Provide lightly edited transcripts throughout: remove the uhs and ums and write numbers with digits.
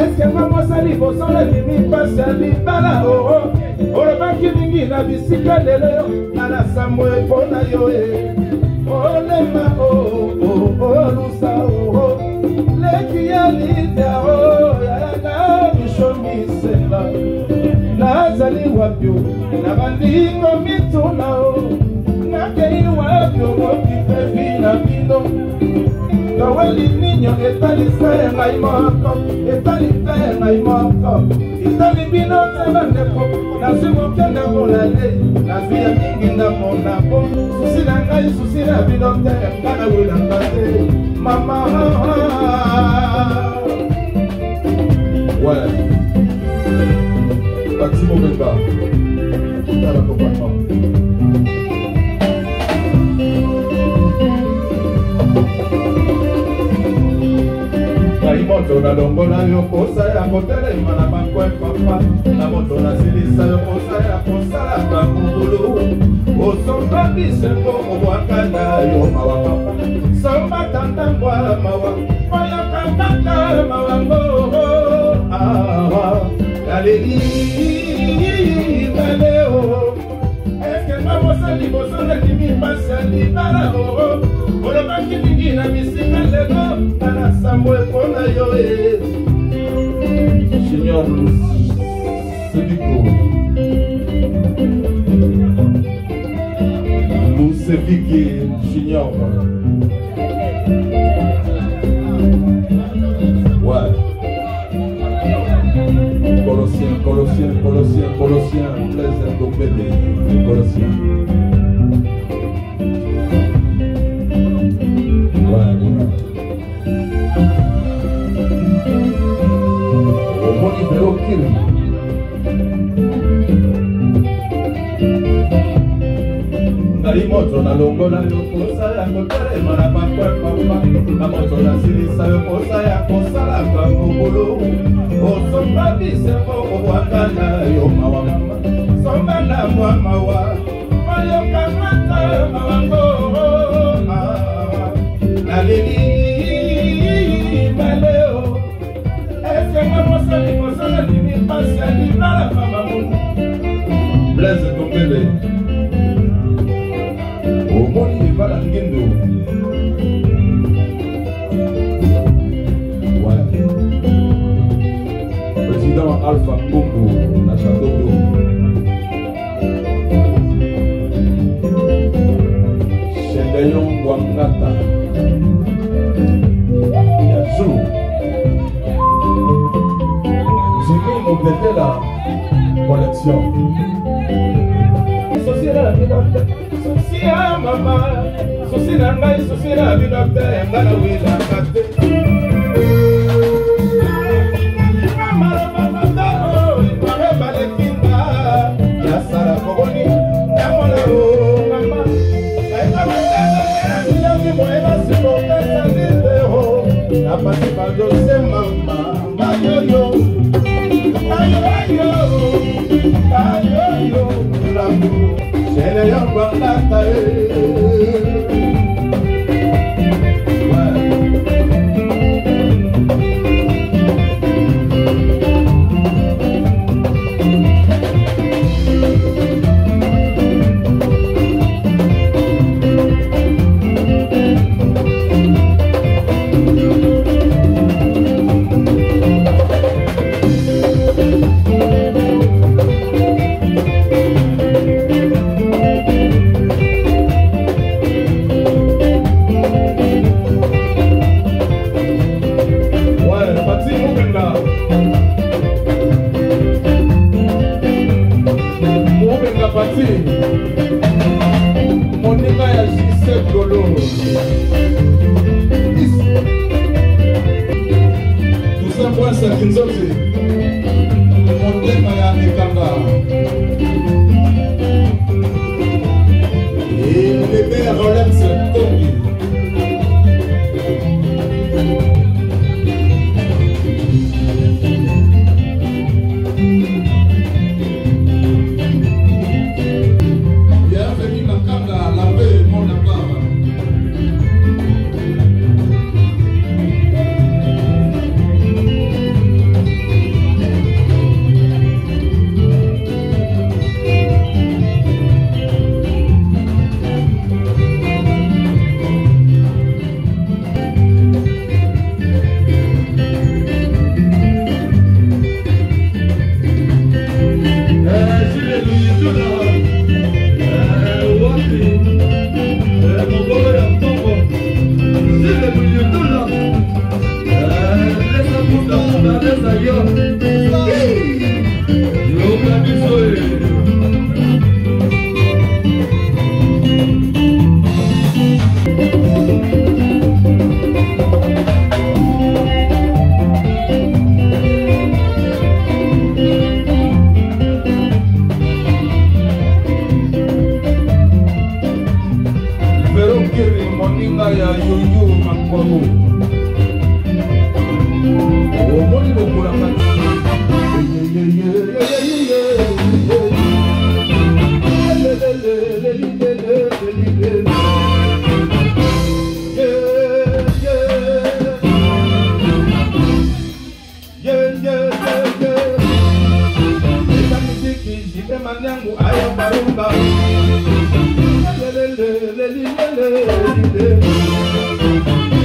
Est-ce que moi ça li bosso la limi passe li bala oh orobaki mingi na bisika lelo na la samwe pona yo oh lema oh lusa oh leki ya lida oh ya na bishomi sela na zali wapyo na bandingo mituna oh na kei wapyo mokipe vina bino Kaweli niño etali se ngai moko etali se ngai moko etali bino tebande ko na simo kenda molale na via mingi na mona ko susi na ngai susi na bino te kana wula ngate mama ouais Maximo Benga dans l'accompagnement moto na longola yo kosa ya kotele mana bakwe papa na moto na silisa yo kosa ya kosala bakulu osomba bisembo obwakanda yo mawa papa somba tanda mbwala mawa oyo kakanda mawa ngo aleli baleo eske mamosa liboso na kimi pasa libala olobaki mingi na misika lelo na samwe pona yo Junior Luseviki Junior ouais Colossiens plaisir d'obéder Colossiens moto na longola yo kosa ya kotele mana bakwe papa na moto na silisa yo kosa ya kosala kwa mokolo osomba bisembo obwakana yo mawa mama somba na mwa mawa oyo kamata mawango naleli maleo ese mamosa likosala limi pasi ya libala mama mungu Blaise Tombele Omoni Evala Ngendo ouais. Président Alpha Congo na Château d'Eau Chendeyon Wangata Yazou Jimmy Mobetela Collection Sosia mama, sosia ngai, sosia binote, ngala wila kate. Mama mama daro, mama balekinga, ya sara kogoni, ya mola o mama. Eka matana ya mi moeba simo pesa nite ho, na pati bado se mama, ayo yo, ayo ayo, ayo yo, lamu. Ele é um guardata Monica ya Giselle Golo tout ça pour ça kinzote Montema ya Ekanga et bébé Rolex Toki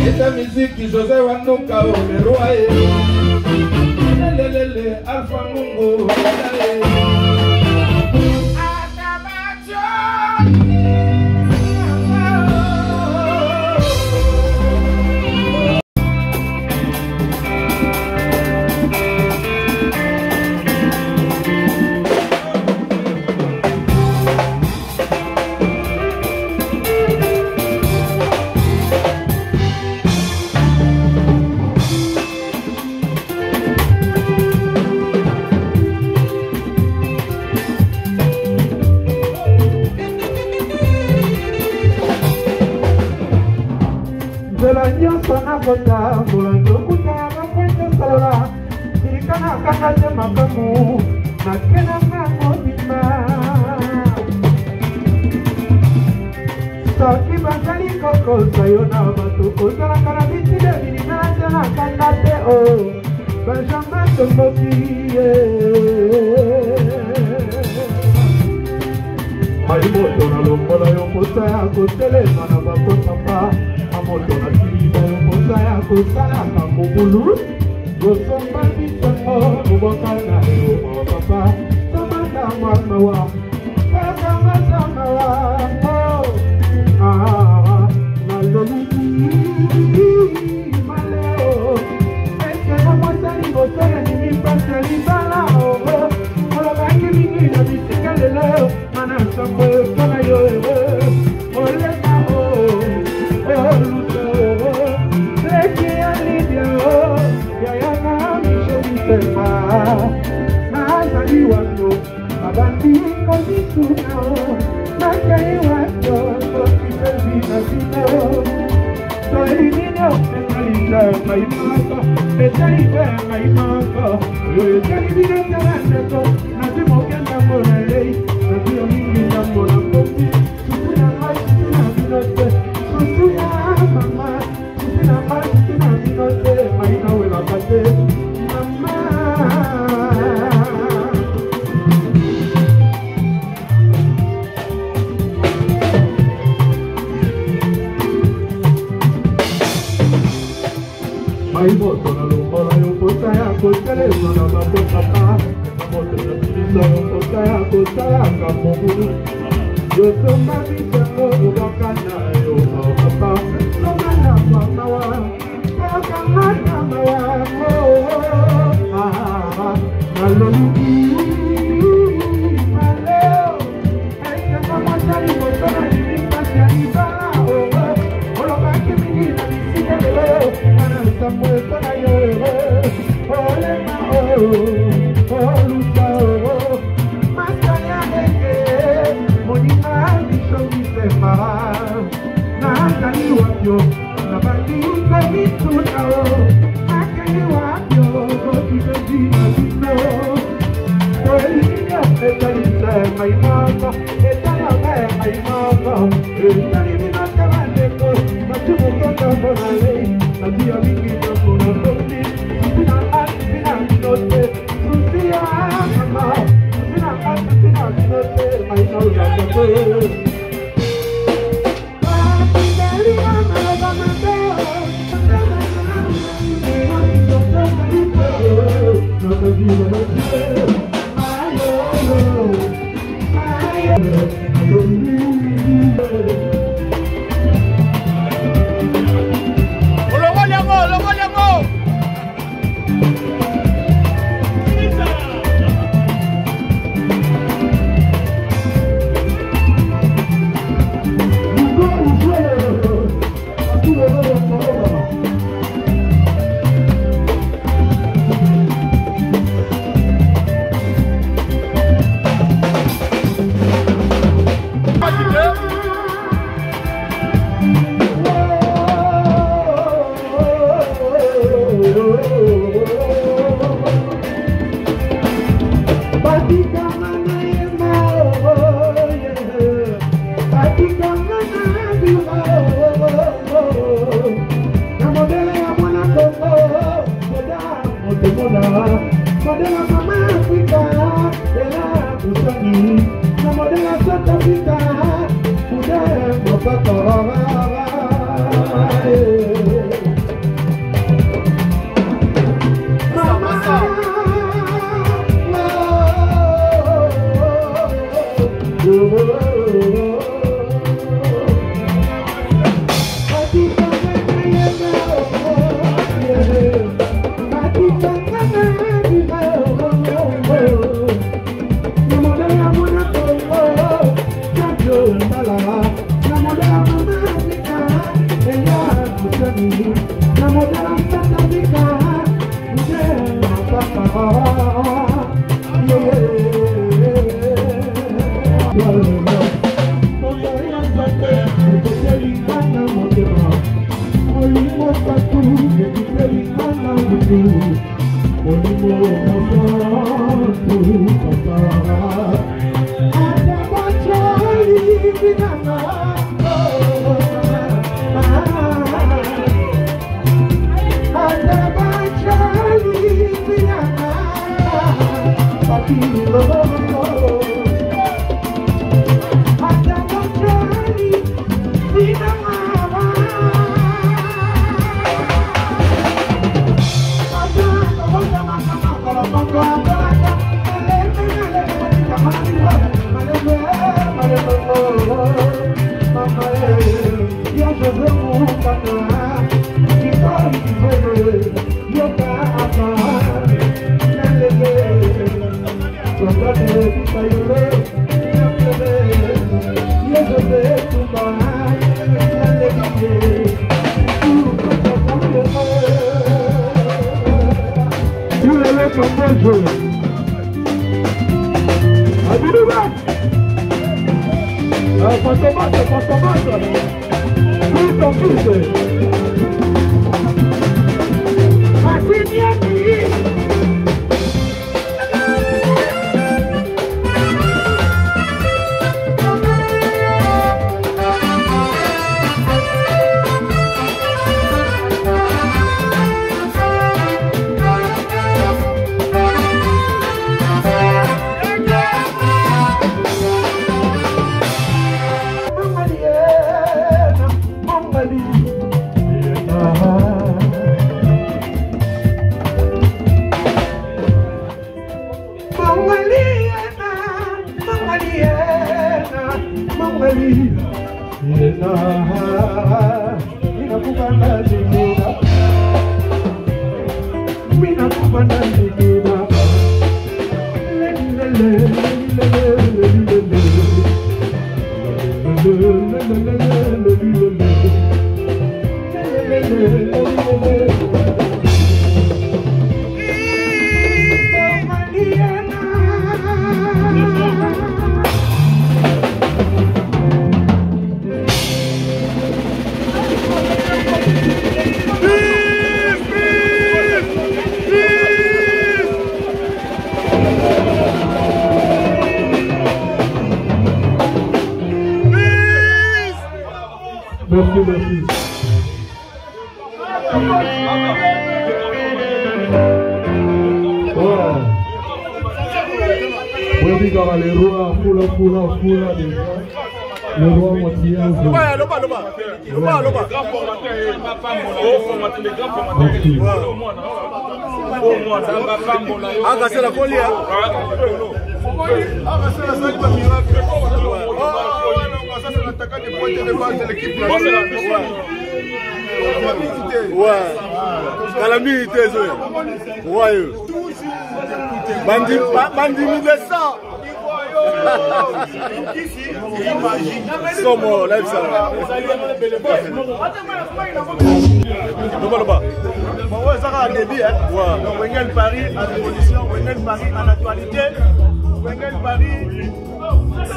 Esta musique José Wanuka Omeroae Lelele Alpha Mungo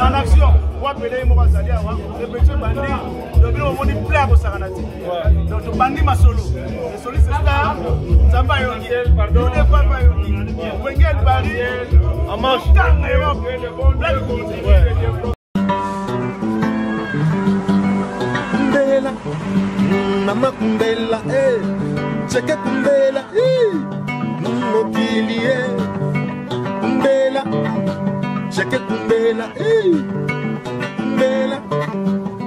en action. Moi, je moi, répétition bandi. Donc, on dit plein pour Saranati. Donc, bandi ma solo. Le solo, c'est ça. Zamba Yogi. Pardon. Wengel Paris. En marche. Kumbela, mama kumbela, cheke kumbela, mokili, kumbela, cheke kumbela, kumbela,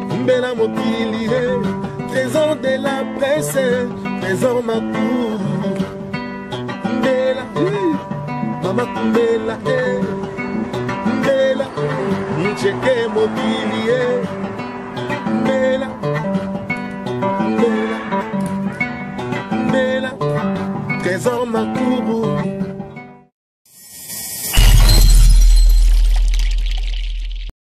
kumbela mokili, trésor de la presse, trésor ma cour, kumbela, mama kumbela, kumbela, cheke mokili, kumbela. Trésor ma cour.